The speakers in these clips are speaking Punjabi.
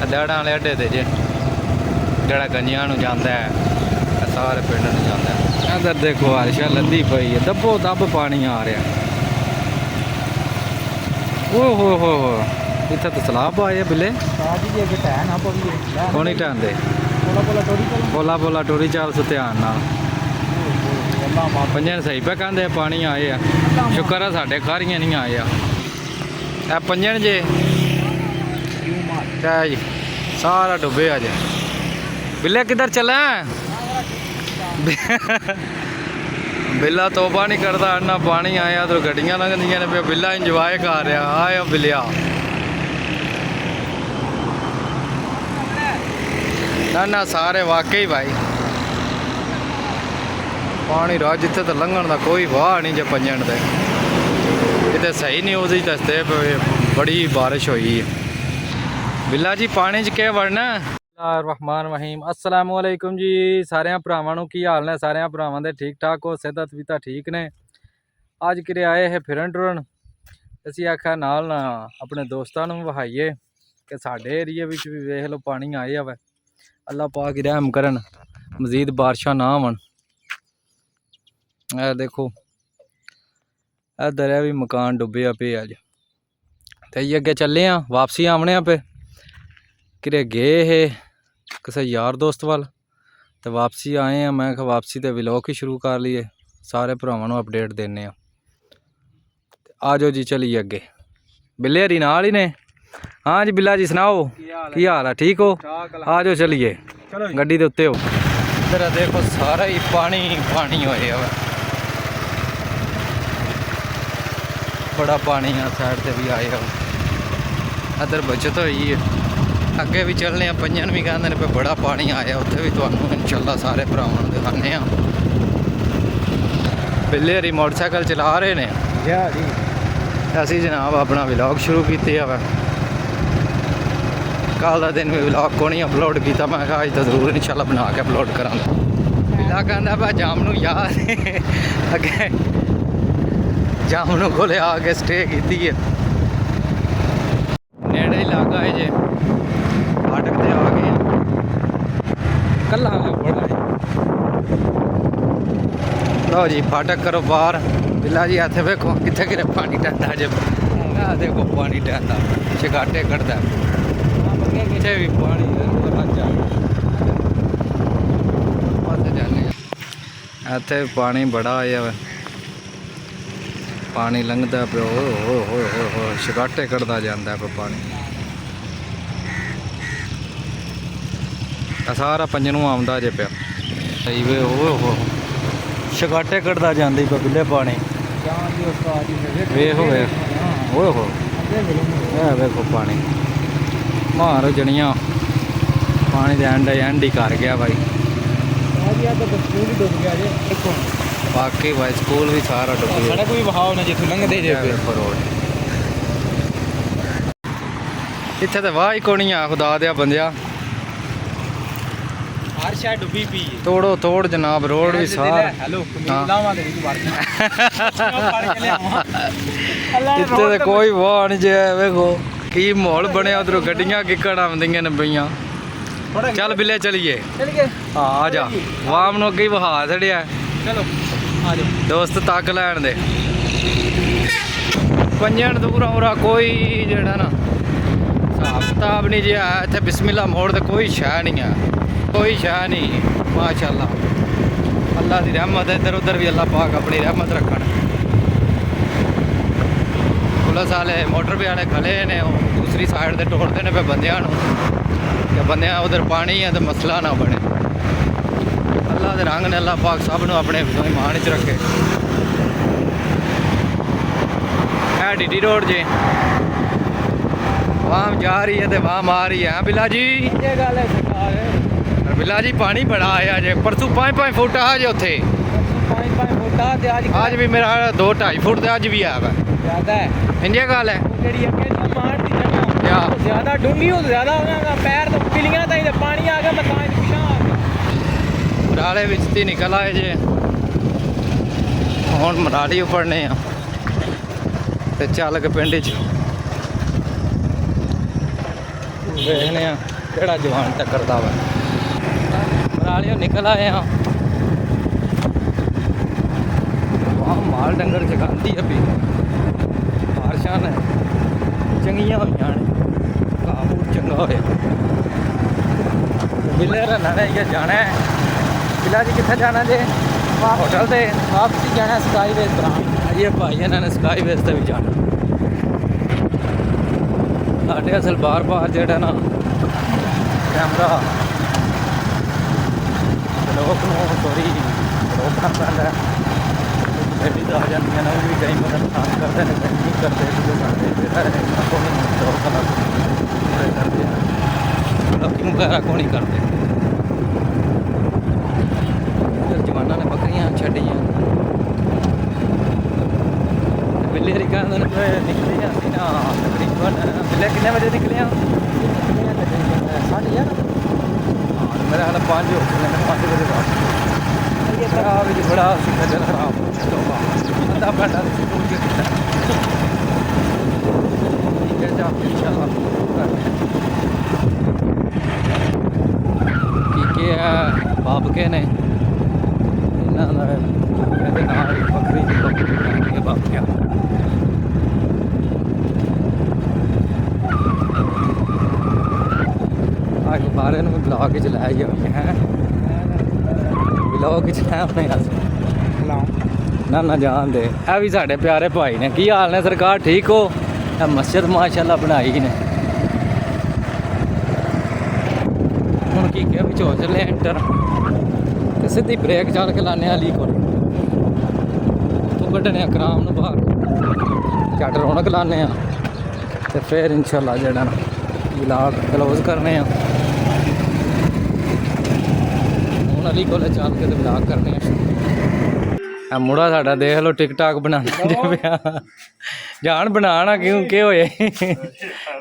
ਦਾੜਾਂ ਵਾਲੇ ਅੱਡੇ ਤੇ ਜੇ ਜਿਹੜਾ ਗੰਜਿਆਂ ਨੂੰ ਜਾਂਦਾ ਹੈ, ਸਾਰੇ ਪਿੰਡ ਨੂੰ ਜਾਂਦਾ ਹੈ। ਇੱਧਰ ਦੇਖੋ ਹਰਸ਼ਾ ਲੱਦੀ ਪਈ ਹੈ, ਦੱਬੋ ਦੱਬ ਪਾਣੀ ਆ ਰਿਹਾ। ਓ ਹੋ ਇੱਥੇ ਤਾਂ ਸਲਾਬ ਆਏ ਬਿੱਲੇ ਕੋਣੀ ਟਾਂਦੇ ਬੋਲਾ ਟੋਰੀ ਚਾਲ ਸੋ ਧਿਆਨ ਨਾਲ ਪੰਜਾਂ ਸਹੀ ਪੈ ਕਹਿੰਦੇ ਪਾਣੀ ਆਏ ਆ। ਸ਼ੁਕਰ ਆ ਸਾਡੇ ਖਾਰੀਆਂ ਨਹੀਂ ਆਏ ਆ। ਇਹ ਪੰਜਾਂ ਜੇ ਜੀ ਸਾਰਾ ਡੁੱਬੇ ਆ ਜੇ। ਬਿੱਲੇ ਕਿੱਧਰ ਚੱਲਾ? ਬਿੱਲਾ ਤੋਬਾ ਨਹੀਂ ਕਰਦਾ, ਇੰਨਾ ਪਾਣੀ ਆਇਆ ਤੇ ਗੱਡੀਆਂ ਲੰਘਦੀਆਂ ਨੇ ਪਿਆ। ਬਿੱਲਾ ਇੰਜੋਏ ਕਰ ਰਿਹਾ। ਆਇਆ ਬਿੱਲਿਆ ਨਾ ਸਾਰੇ ਵਾਕਈ ਭਾਈ ਪਾਣੀ ਰਾਜ ਜਿੱਥੇ ਤਾਂ ਲੰਘਣ ਦਾ ਕੋਈ ਵਾਹ ਨਹੀਂ ਜੇ ਪੰਜਣ ਦੇ ਕਿਤੇ ਸਹੀ ਨਿਊਜ਼ ਹੀ ਦੱਸਦੇ ਪਏ ਬੜੀ ਬਾਰਿਸ਼ ਹੋਈ ਹੈ। ਬਿੱਲਾ ਜੀ ਪਾਣੀ 'ਚ ਕਿਹ ਵੜਨਾ। ਰਹਿਮਾਨ ਰਹੀਮ अस्सलाम वालेकुम जी। ਸਾਰਿਆਂ ਭਰਾਵਾਂ ਨੂੰ ਕੀ ਹਾਲ ਨੇ? ਸਾਰਿਆਂ ਭਰਾਵਾਂ ਦੇ ਠੀਕ ਠਾਕ ਹੋ, ਸਿਹਤ ਵੀ ਤਾਂ ਠੀਕ ਨੇ। ਅੱਜ ਕਿਰੇ ਆਏ ਹੈ ਫਿਰਨ ਟੁਰਨ। ਅਸੀਂ ਆਖਿਆ ਨਾਲ ਨਾ ਆਪਣੇ ਦੋਸਤਾਂ ਨੂੰ ਵਿਖਾਈਏ ਕਿ ਸਾਡੇ ਏਰੀਏ ਵਿੱਚ ਵੀ ਵੇਖ ਲਓ ਪਾਣੀ ਆਏ ਵਾ। ਅੱਲਾ ਪਾਕ ਰਹਿਮ ਕਰਨ, ਮਜ਼ੀਦ ਬਾਰਿਸ਼ਾਂ ਨਾ ਆਵਣ। ਇਹ ਦੇਖੋ ਇੱਧਰ ਇਹ ਵੀ ਮਕਾਨ ਡੁੱਬਿਆ ਪਿਆ ਅੱਜ। ਤੇ ਅਸੀਂ ਅੱਗੇ ਚੱਲੇ ਆ, ਵਾਪਸੀ ਆਉਣੇ ਆ ਪਏ ਕਿਰੇ ਗਏ ਇਹ ਕਿਸੇ ਯਾਰ ਦੋਸਤ ਵੱਲ ਤੇ ਵਾਪਸੀ ਆਏ ਆ। ਮੈਂ ਕਿਹਾ ਵਾਪਸੀ ਤੇ ਵਲੌਗ ਹੀ ਸ਼ੁਰੂ ਕਰ ਲਈਏ, ਸਾਰੇ ਭਰਾਵਾਂ ਨੂੰ ਅਪਡੇਟ ਦਿੰਨੇ ਆ। ਆ ਜਾਓ ਜੀ ਚਲੀਏ ਅੱਗੇ। ਬਿੱਲੇ ਹਰੀ ਨਾਲ ਹੀ ਨੇ। हाँ जी बिल्ला जी सुनाओ की हाल है? ठीक हो? आ जाओ चलिए गड्डी दे उत्ते हो। इधर देखो सारा ही पानी पानी होया वा, बड़ा पानी है। साइड से भी आया इधर बचत हुई है। अगे भी चलने पंजन भी कहते हैं बड़ा पानी आया, उत्थे भी तुहानू इंशाल्लाह सारे भरावां नूं दिखाने आ। बिल्ले हरी मोटरसाइकिल चला रहे ने। असीं जनाब अपना व्लॉग शुरू कीते वा। कल का दिन भी व्लॉग को नहीं अपलोड किया, मैं कहा अज तो जरूर इंशाल्लाह बना के अपलोड करांगा। बिल्ला कहता भाई जामनू यार अगे जामनू को आके स्टे की है। नेड़े इलाका है जे फाटक ते आ गए कला बड़ा लो जी। फाटक करो बाहर। बिल्ला जी इत्थे वेखो कित्थे कित्थे पानी टहंदा जे। देखो पानी टहंदा चगाटे कटदा इत्थे भी पानी इत्थे पानी बड़ा आया वा। पानी लंघदा पिया हो शगाटे कटदा जांदा है पानी। सारा पंजनू आउंदा जे पिया सही वे हो शगाटे कटदा जांदा ही बिल्ले पानी। वेखो हो वेखो पानी मारो जनिया पानी दे एंड ही कर गया भाई। बाकी भाई स्कूल भी सारा डुब गया। सड़क भी बहाव ने जिथे लंघदे जे रोड इत्थे ते वाह ही कोनी आ खुदा दे बंदिया। हर शायद डुबी पी तोड़ो तोड़ जनाब रोड भी सारा। हेलो इत्थे ते कोई वाह नहीं जे। वेखो की माहौल बनया, उधरों गड्डियां किकड़ आउंदियां ने पईयां। चल बिल्ले चलिए हाँ आ जा। वाम नूं अगे वहा छड़िया। चलो आ जाओ दोस्त तक लैन दे। पंजन दूरा उरा कोई जेड़ा ना हिसाब किताब नहीं जे है। इत्थे बिस्मिल्ला मोड़ ते कोई शह नहीं है, कोई शह नहीं। माशाअल्लाह अल्लाह की रहमत है। इधर उधर भी अल्लाह पाक अपनी रहमत रखन। पुलिस वाले मोटर वाले खड़े ने दूसरी साइड से टोड़ते हैं पे बंदियां नूं कि बंदियां उधर पानी है तो मसला ना बने। अल्लाह के रंग ने अल्लाह पाक सब नूं अपने ईमान च रखे। है डीडी रोड जे वाम जा रही है तो वाम आ रही है। बिल्ला जी बिल्ला जी पानी बड़ा आया जे। परसों 5-5 फुट आ जे उत्थे। आज भी मेरा 2-2.5 फुट तो अज भी आया वा। इंजे गल है ज्यादा डूंगी हो ज्यादा पैर तो पिलियां ताई पानी आ गया। मैं पिछा मराले विच ती निकल आए जे। हुण मराली उपड़ने आ ते चल के पिंड च वेखने आ ਕਿਹੜਾ ਜਵਾਨ ਟੱਕਰਦਾ ਵਾ। ਪਰਾਲੀਓਂ ਨਿਕਲ ਆਏ ਆ। ਆਹ ਮਾਲ ਡੰਗਰ ਜਗਾਉਂਦੀ ਆ ਵੀ ਬਾਰਿਸ਼ਾਂ ਨੇ ਚੰਗੀਆਂ ਹੋਈਆਂ ਨੇ, ਘਾਹ ਬਹੁਤ ਚੰਗਾ ਹੋਇਆ। ਬਿੱਲੇ ਰੰਨਾ ਨੇ ਜਾਣਾ ਹੈ। ਬਿੱਲਾ ਜੀ ਕਿੱਥੇ ਜਾਣਾ ਜੇ? ਹੋਟਲ ਤੇ ਵਾਪਸੀ ਜਾਣਾ ਸਕਾਈ ਵੇਸ ਬਰਾਂ। ਅਜੇ ਭਾਈ ਇਹਨਾਂ ਨੇ ਸਕਾਈ ਵੇਸ ਤੇ ਵੀ ਜਾਣਾ। ਸਾਡੇ ਅਸਲ ਬਾਰ ਜਿਹੜਾ ਨਾ ਕੈਮਰਾ ਲੋਕ ਨੂੰ ਥੋੜੀ ਰੋਕਣਾ ਪੈਂਦਾ। ਗੱਡੀ ਤਾਂ ਆ ਜਾਂਦੀਆਂ ਨੇ, ਉਹ ਵੀ ਕਈ ਵਾਰ ਨੁਕਸਾਨ ਕਰਦੇ ਨੇ, ਕਈ ਨਹੀਂ ਕਰਦੇ। ਸਾਡੇ ਜਿਹੜਾ ਇਹਨਾਂ ਕੋਲ ਰੋਕਣਾ ਕਰਦੇ ਆ, ਲੋਕੀ ਵਗੈਰਾ ਕੋ ਨਹੀਂ ਕਰਦੇ। ਜਵਾਨਾਂ ਨੇ ਬੱਕਰੀਆਂ ਛੱਡੀਆਂ। ਬਿੱਲੇ ਹਰੀ ਕਹਿੰਦੇ ਨੇ ਨਿਕਲੇ ਅਸੀਂ ਨਾ ਤਕਰੀਬਨ। ਬਿੱਲੇ ਕਿੰਨੇ ਵਜੇ ਨਿਕਲੇ ਆ? 11:30। मेरा हाल 5 हो गए, 5 बजे बाद खराब जी बड़ा खजल खराब अद्धा घंटा ठीक है जा इंशाल्लाह। ठीक है बाप के ने बकरी बाप क्या बारे में ब्लॉग चलाया है। ब्लॉग चलाया ना ना जान दे। है भी साढ़े प्यारे भाई ने। की हाल ने सरकार? ठीक हो? मस्जिद माशाल्लाह बनाई ने। हुण की क्या भी चो चले एंटर ते सीधी ब्रेक चल के लाने वाली को तो कड्ढने कराम नूं बाहर झट रौनक लाने ते फिर इंशाल्लाह जेड़ा ना ब्लॉग क्लोज करने अली को चल के ब्लॉग करने। मुड़ा साडा देख लो टिकटॉक बनाना जान बनाना क्यों के होए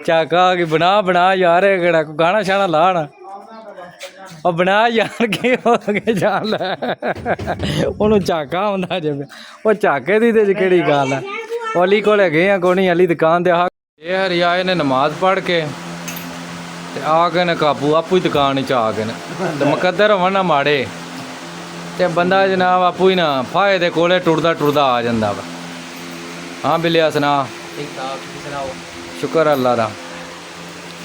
चाका कि बना यार केड़ा गाना शाना लाना और बना यार के हो गए जान ओनू चाका आंदा जे वो चाके दी ते केड़ी गल है। अली को गए हैं कोनी अली दुकान दे ये हरी आए ने नमाज पढ़ के आ गए ने काबू आपू ही दुकान च आ गए तो मुकद्दर होवन ना माड़े ते बंदा जनाब आपू ही ना फाहे दे कोले टुरदा आ जांदा वा। हाँ बिलिया सुना? शुक्र अल्लाह दा।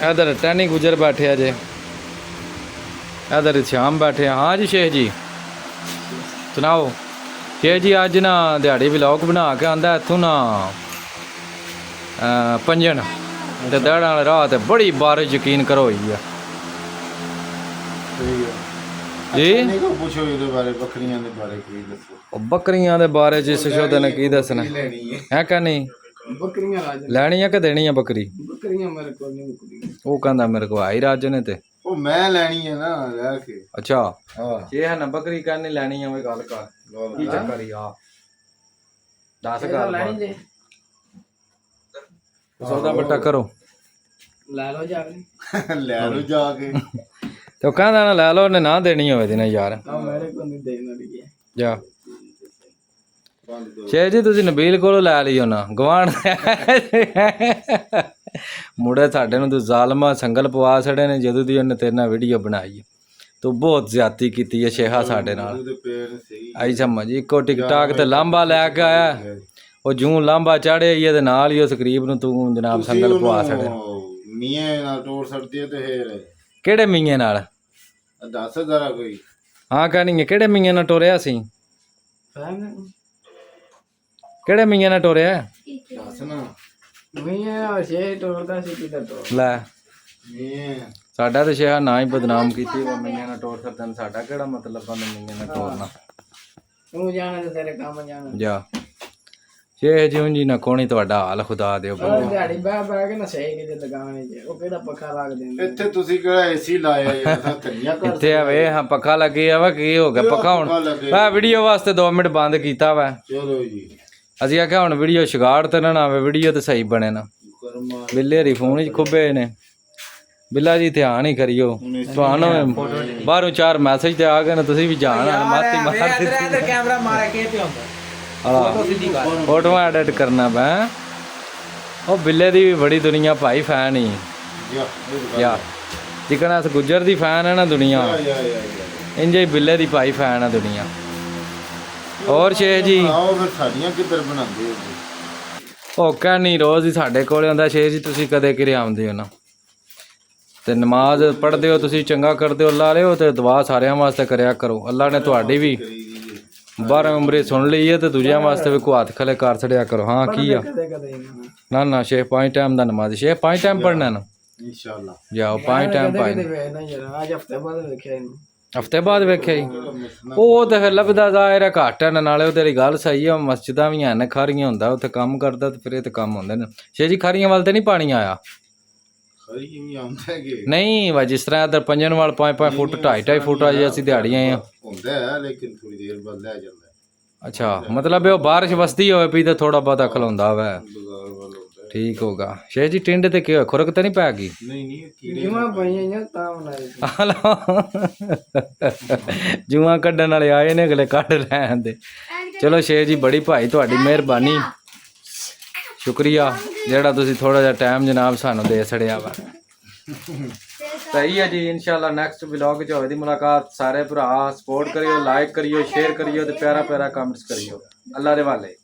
इधर टैनी गुजर बैठे अजे, इधर श्याम बैठे। हाँ जी शेख जी सुनाओ। शेख जी अज ना दिहाड़ी व्लॉग बना के आंदा इत्थों ना पंजन ते दड़ वाली रात बड़ी बारिश यकीन करो हुई है जी। बकरियां दे बारे च शोध ने की दसना है क्या? नहीं लैनी है कि देनी है बकरी? वो कहंदा मेरे को आई राज ने ते ओ मैं लैनी है ना रह के। अच्छा ये है ना बकरी कहनी लैनी है वे गल कर की चक्कर ही आ 10 गल लैनी दे सौदा बट्टा करो ले लो जाके ले लो जाके तो कहंदा ना ले लो ने ना देनी होवे दी ना यार मेरे को नहीं देना दी जा शेख जी तुसीं नबील कोलों लै लियो ना गवांढ मुड़े साडे नूं तू ज़ालमा संगल पवा छड़े ने जदों दी उन्हें तेरे नाल वीडियो बनाई है तू बहुत ज्यादती कीती है शेखा साडे नाल आई समझ इको टिकटाक ते लांबा लैके आया ਉਹ ਜੂੰ ਲਾਂਬਾ ਚਾੜੇ ਇਹ ਦੇ ਨਾਲ ਹੀ ਉਸ ਕਰੀਬ ਨੂੰ ਤੂੰ ਜਨਾਬ ਸੰਗਲ ਪਵਾ ਛੜਿਆ ਮੀਆਂ ਨਾਲ ਟੋੜ ਛੜਦੀ ਤੇ ਫੇਰ ਕਿਹੜੇ ਮੀਆਂ ਨਾਲ ਦੱਸ ਜ਼ਰਾ ਕੋਈ ਹਾਂ ਕਹਣੀ ਕਿਹੜੇ ਮੀਆਂ ਨਾਲ ਟੋਰਿਆ ਸੀ ਕਿਹੜੇ ਮੀਆਂ ਨਾਲ ਟੋਰਿਆ ਦੱਸ ਨਾ ਮੀਆਂ ਛੇ ਟੋਰਦਾ ਸੀ ਕਿਦਾਂ ਟੋਰ ਲੈ ਮੀਆਂ ਸਾਡਾ ਤੇ ਸ਼ੇਹਾ ਨਾ ਹੀ ਬਦਨਾਮ ਕੀਤੀ ਉਹ ਮੀਆਂ ਨਾਲ ਟੋਰ ਸਕਦਨ ਸਾਡਾ ਕਿਹੜਾ ਮਤਲਬ ਆ ਮੀਆਂ ਨਾਲ ਟੋਰਨਾ ਤੂੰ ਜਾਣਾ ਤੇ ਤੇਰੇ ਕੰਮ ਜਾਣਾ ਜਾ शेख जी जी ना कोनी ਤੁਹਾਡਾ ਹਾਲ ਖੁਦਾ ਦਿਓ ਬੰਦੇ ਦਿਹਾੜੀ ਬਹਿ ਕੇ ਨਾ ਸਹੀ ਕਿਤੇ ਲਗਾਉਣੇ ਜੇ ਉਹ ਕਿਹੜਾ ਪੱਖਾ ਲੱਗ ਦਿੰਦੇ ਇੱਥੇ ਤੁਸੀਂ ਕਿਹੜਾ ਏਸੀ ਲਾਇਆ ਯਾਰ ਧੰਨੀਆਂ ਕਰ ਇੱਥੇ ਆਵੇ ਹਾਂ ਪੱਖਾ ਲੱਗਿਆ ਵਾ ਕੀ ਹੋ ਗਿਆ ਪੱਖਾ ਹੁਣ ਆ ਵੀਡੀਓ ਵਾਸਤੇ 2 ਮਿੰਟ ਬੰਦ ਕੀਤਾ ਵਾ ਚਲੋ ਜੀ ਅਸੀਂ ਆਖਿਆ ਹੁਣ ਵੀਡੀਓ ਸ਼ਿਗਾੜ ਤੇ ਨਾ ਆਵੇ ਵੀਡੀਓ ਤੇ ਸਹੀ ਬਣੇ ਨਾ ਬਿੱਲੇ ਹਰੀ ਫੋਨ ਵਿੱਚ ਖੁੱਬੇ ਨੇ ਬਿੱਲਾ ਜੀ ਧਿਆਨ ਹੀ ਕਰਿਓ ਤੁਹਾਨੂੰ ਬਾਹਰੋਂ 4 ਮੈਸੇਜ ਤੇ ਆ ਗਏ ਨੇ ਤੁਸੀਂ ਵੀ ਜਾਣ ਮਾਤੀ ਮਾਰ ਦਿੱਤੀ ਕੈਮਰਾ ਮਾਰ ਕੇ ਤੇ ਹੁੰਦਾ फोटो एडिट करना पै वो बिल्ले दी भी बड़ी दुनिया भाई फैन ही यार ਜਿਕਣਾ ਅਸ ਗੁੱਜਰ ਦੀ ਫੈਨ ਹੈ ਨਾ ਦੁਨੀਆ, ਇੰਜ ਹੀ ਬਿੱਲੇ ਦੀ ਭਾਈ ਫੈਨ ਹੈ ਦੁਨੀਆ। ਹੋਰ ਸ਼ੇਖ ਜੀ ਆਓ ਫਿਰ ਸਾਡੀਆਂ ਕਿੱਧਰ ਬਣਾਉਂਦੇ ਹੋ? ਉਹ ਕਹਿਣੀ ਰੋਜ਼ ਹੀ ਸਾਡੇ ਕੋਲ ਆਉਂਦਾ ਸ਼ੇਖ ਜੀ, ਤੁਸੀਂ ਕਦੇ ਕਿਰੇ ਆਉਂਦੇ ਹੋ ਨਾ, ਤੇ ਨਮਾਜ਼ ਪੜ੍ਹਦੇ ਹੋ ਤੁਸੀਂ, ਚੰਗਾ ਕਰਦੇ ਹੋ, ਅੱਲਾ ਲਿਓ ਤੇ ਦੁਆ ਸਾਰਿਆਂ ਵਾਸਤੇ ਕਰਿਆ ਕਰੋ। ਅੱਲਾ ਨੇ ਤੁਹਾਡੀ ਵੀ 12 ਉਮਰੇ ਸੁਣ ਲਈ ਹੈ ਤੇ ਦੂਜਿਆਂ ਵਾਸਤੇ ਵੀ ਕੋਈ ਹੱਥ ਖਲੇ ਕਰ ਛੜਿਆ ਕਰੋ। ਹਾਂ ਕੀ ਆ ਨਾ ਨਾ ਸ਼ੇਖ 5 ਟਾਈਮ ਦਾ ਨਮਾਜ਼, ਸ਼ੇਖ 5 ਟਾਈਮ ਪੜ੍ਹਨਾ ਨਾ ਇਨਸ਼ਾਅੱਲਾ ਜਾਓ 5 ਟਾਈਮ ਪਾਈ। ਅੱਜ ਹਫਤੇ ਬਾਅਦ ਵੇਖਿਆ ਇਹਨੂੰ। ਹਫਤੇ ਬਾਅਦ ਵੇਖਿਆ ਜੀ, ਉਹ ਤੇ ਫਿਰ ਲੱਭਦਾ ਜ਼ਾਹਿਰ ਹੈ ਘੱਟ ਹੈ, ਨਾਲੇ ਉਹ ਤੇਰੀ ਗੱਲ ਸਹੀ ਹੈ, ਮਸਜਿਦਾਂ ਵੀ ਹਨ ਖਾਰੀਆਂ ਹੁੰਦਾ ਉੱਥੇ ਕੰਮ ਕਰਦਾ, ਤੇ ਫਿਰ ਇਹ ਤੇ ਕੰਮ ਹੁੰਦੇ ਨੇ। ਸ਼ੇਖ ਜੀ ਖਾਰੀਆਂ ਵੱਲ ਤੇ ਨਹੀਂ ਪਾਣੀ ਆਇਆ? ਖਰੀ ਕਿਵੇਂ ਆਉਂਦਾ ਹੈਗੇ? ਨਹੀਂ ਵਾ ਜਿਸ ਤਰ੍ਹਾਂ ਇੱਧਰ ਪੰਜਨ ਵਾਲ 5-5 ਫੁੱਟ 2.5 ਫੁੱਟ ਆ ਜੀ, ਅਸੀਂ ਦਿਹਾੜੀਆਂ ਆ ਹੁੰਦਾ ਹੈ ਲੇਕਿਨ ਥੋੜੀ ਦੇਰ ਬਾਅਦ ਲੈ ਜਾਂਦਾ ਹੈ। ਅੱਛਾ, ਮਤਲਬ ਇਹ ਬਾਰਿਸ਼ ਵਸਦੀ ਹੋਵੇ ਪਈ ਤਾਂ ਥੋੜਾ ਬਹੁਤਾ ਖਲੋਂਦਾ ਵਾ। ਬਾਜ਼ਾਰ ਵੱਲ ਹੁੰਦਾ ਹੈ। ਠੀਕ ਹੋਗਾ ਸ਼ੇਖ ਜੀ। ਟਿੰਡ ਤੇ ਕੀ ਹੋਇਆ, ਖੁਰਕ ਤੇ ਨਹੀਂ ਪੈ ਗਈ? ਨਹੀਂ ਨਹੀਂ ਕੀੜੇ ਜੁਮਾ ਪਈਆਂ ਤਾਂ ਬਣਾਈ ਜੂਆਂ ਕੱਢਣ ਵਾਲੇ ਆਏ ਨੇ, ਅਗਲੇ ਕੱਢ ਲੈਣ ਦੇ। ਚਲੋ ਸ਼ੇਖ ਜੀ ਬੜੀ ਭਾਈ ਤੁਹਾਡੀ ਮਿਹਰਬਾਨੀ, ਸ਼ੁਕਰੀਆ ਜਿਹੜਾ ਤੁਸੀਂ ਥੋੜਾ ਜਿਹਾ ਟਾਈਮ ਜਨਾਬ ਸਾਨੂੰ ਦੇ ਛੜਿਆ ਵਾ। ਸਹੀ ਹੈ ਜੀ, ਇਨਸ਼ਾਅੱਲਾ ਨੈਕਸਟ ਵਲੌਗ 'ਚ ਹੋਵੇ ਦੀ ਮੁਲਾਕਾਤ। ਸਾਰੇ ਭਰਾ ਸਪੋਰਟ ਕਰਿਓ, ਲਾਈਕ ਕਰਿਓ, ਸ਼ੇਅਰ ਕਰਿਓ ਤੇ ਪਿਆਰਾ ਪਿਆਰਾ ਕਮੈਂਟਸ ਕਰਿਓ। ਅੱਲਾ ਦੇ ਵਾਲੇ।